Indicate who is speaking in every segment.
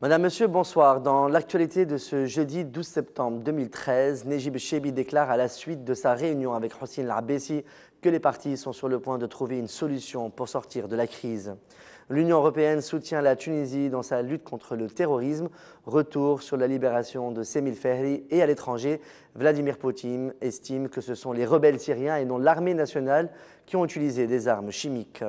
Speaker 1: Madame, Monsieur, bonsoir. Dans l'actualité de ce jeudi 12 septembre 2013, Nejib Chebi déclare à la suite de sa réunion avec Hossein El-Abbesi que les partis sont sur le point de trouver une solution pour sortir de la crise. L'Union européenne soutient la Tunisie dans sa lutte contre le terrorisme. Retour sur la libération de Semil Fehri et à l'étranger, Vladimir Poutine estime que ce sont les rebelles syriens et non l'armée nationale qui ont utilisé des armes chimiques.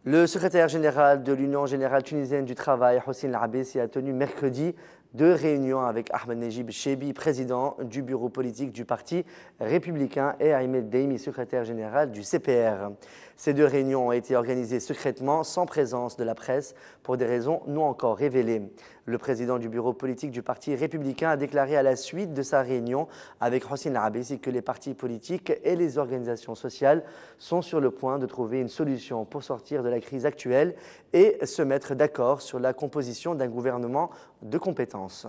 Speaker 1: Le secrétaire général de l'Union générale tunisienne du travail, Hossein El-Abbesi, a tenu mercredi deux réunions avec Ahmed Nejib Chebi, président du bureau politique du Parti républicain, et Ahmed Daimi, secrétaire général du CPR. Ces deux réunions ont été organisées secrètement, sans présence de la presse, pour des raisons non encore révélées. Le président du bureau politique du Parti républicain a déclaré à la suite de sa réunion avec Hossein El-Abbesi que les partis politiques et les organisations sociales sont sur le point de trouver une solution pour sortir de la crise actuelle et se mettre d'accord sur la composition d'un gouvernement de compétences.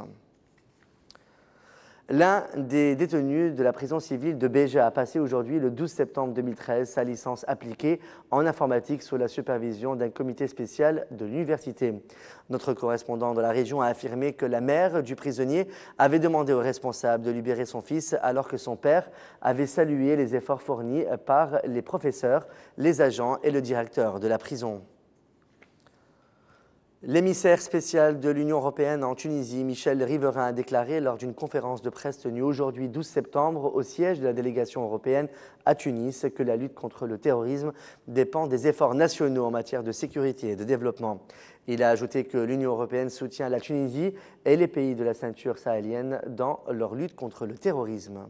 Speaker 1: L'un des détenus de la prison civile de Béja a passé aujourd'hui, le 12 septembre 2013, sa licence appliquée en informatique sous la supervision d'un comité spécial de l'université. Notre correspondant de la région a affirmé que la mère du prisonnier avait demandé aux responsables de libérer son fils alors que son père avait salué les efforts fournis par les professeurs, les agents et le directeur de la prison. L'émissaire spécial de l'Union européenne en Tunisie, Michel Riverain, a déclaré lors d'une conférence de presse tenue aujourd'hui 12 septembre au siège de la délégation européenne à Tunis que la lutte contre le terrorisme dépend des efforts nationaux en matière de sécurité et de développement. Il a ajouté que l'Union européenne soutient la Tunisie et les pays de la ceinture sahélienne dans leur lutte contre le terrorisme.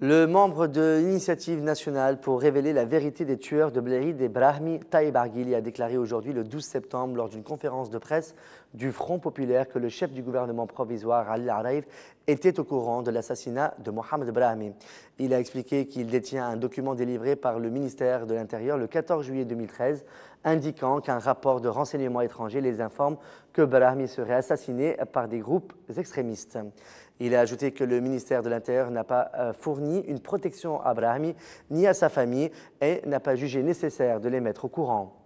Speaker 1: Le membre de l'initiative nationale pour révéler la vérité des tueurs de Bléride et Brahmi, Taïb Arghili, a déclaré aujourd'hui, le 12 septembre, lors d'une conférence de presse du Front populaire, que le chef du gouvernement provisoire, Ali Araïf, était au courant de l'assassinat de Mohamed Brahmi. Il a expliqué qu'il détient un document délivré par le ministère de l'Intérieur le 14 juillet 2013, indiquant qu'un rapport de renseignement étranger les informe que Brahmi serait assassiné par des groupes extrémistes. Il a ajouté que le ministère de l'Intérieur n'a pas fourni une protection à Brahmi ni à sa famille et n'a pas jugé nécessaire de les mettre au courant.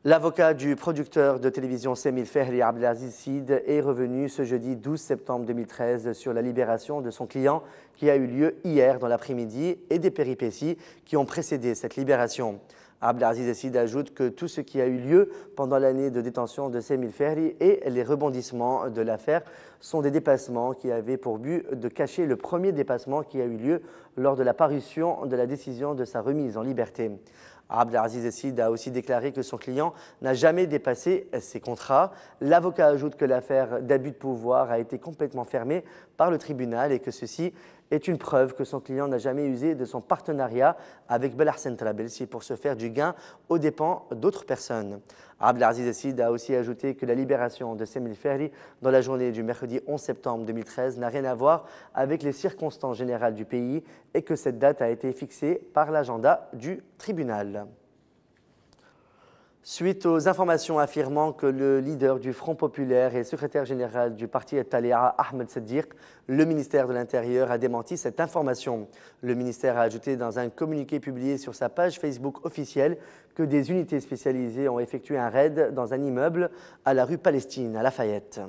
Speaker 1: L'avocat du producteur de télévision Semil Fehri, Abdelaziz Sid, est revenu ce jeudi 12 septembre 2013 sur la libération de son client qui a eu lieu hier dans l'après-midi et des péripéties qui ont précédé cette libération. Abdelaziz Sid ajoute que tout ce qui a eu lieu pendant l'année de détention de Semil Fehri et les rebondissements de l'affaire sont des dépassements qui avaient pour but de cacher le premier dépassement qui a eu lieu lors de la parution de la décision de sa remise en liberté. Abdelaziz Sid a aussi déclaré que son client n'a jamais dépassé ses contrats. L'avocat ajoute que l'affaire d'abus de pouvoir a été complètement fermée par le tribunal et que ceci est une preuve que son client n'a jamais usé de son partenariat avec Belahsen Trabelsi pour se faire du gain aux dépens d'autres personnes. Abdelaziz Sid a aussi ajouté que la libération de Semil Fehri dans la journée du mercredi 11 septembre 2013 n'a rien à voir avec les circonstances générales du pays et que cette date a été fixée par l'agenda du tribunal. Suite aux informations affirmant que le leader du Front populaire et secrétaire général du parti Talia, Ahmed Seddiq, le ministère de l'Intérieur a démenti cette information. Le ministère a ajouté dans un communiqué publié sur sa page Facebook officielle que des unités spécialisées ont effectué un raid dans un immeuble à la rue Palestine, à Lafayette.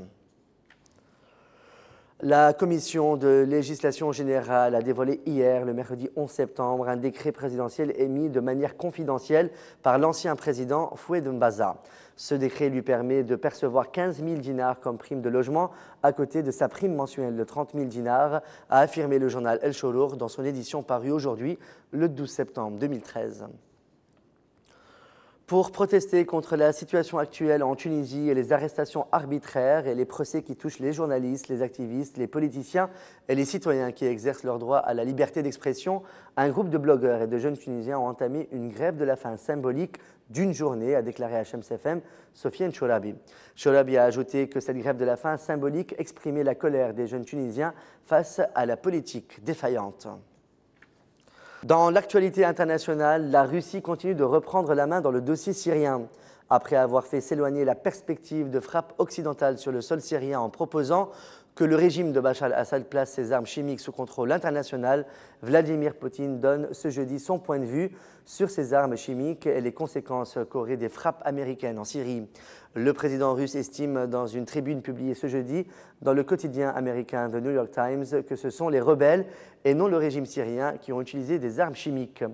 Speaker 1: La commission de législation générale a dévoilé hier, le mercredi 11 septembre, un décret présidentiel émis de manière confidentielle par l'ancien président Fouad Mbaza. Ce décret lui permet de percevoir 15 000 dinars comme prime de logement à côté de sa prime mensuelle de 30 000 dinars, a affirmé le journal El Chorour dans son édition parue aujourd'hui, le 12 septembre 2013. Pour protester contre la situation actuelle en Tunisie et les arrestations arbitraires et les procès qui touchent les journalistes, les activistes, les politiciens et les citoyens qui exercent leur droit à la liberté d'expression, un groupe de blogueurs et de jeunes Tunisiens ont entamé une grève de la faim symbolique d'une journée, a déclaré à Shams FM Sofiane Chourabi. Chourabi a ajouté que cette grève de la faim symbolique exprimait la colère des jeunes Tunisiens face à la politique défaillante. Dans l'actualité internationale, la Russie continue de reprendre la main dans le dossier syrien. Après avoir fait s'éloigner la perspective de frappe occidentale sur le sol syrien en proposant que le régime de Bachar al-Assad place ses armes chimiques sous contrôle international. Vladimir Poutine donne ce jeudi son point de vue sur ces armes chimiques et les conséquences qu'auraient des frappes américaines en Syrie. Le président russe estime dans une tribune publiée ce jeudi dans le quotidien américain The New York Times que ce sont les rebelles et non le régime syrien qui ont utilisé des armes chimiques.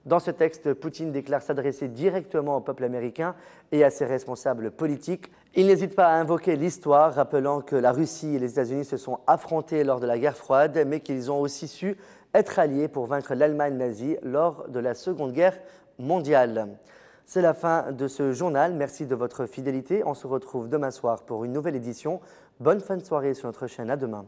Speaker 1: Dans ce texte, Poutine déclare s'adresser directement au peuple américain et à ses responsables politiques. Il n'hésite pas à invoquer l'histoire, rappelant que la Russie et les États-Unis se sont affrontés lors de la guerre froide, mais qu'ils ont aussi su être alliés pour vaincre l'Allemagne nazie lors de la Seconde Guerre mondiale. C'est la fin de ce journal. Merci de votre fidélité. On se retrouve demain soir pour une nouvelle édition. Bonne fin de soirée sur notre chaîne. À demain.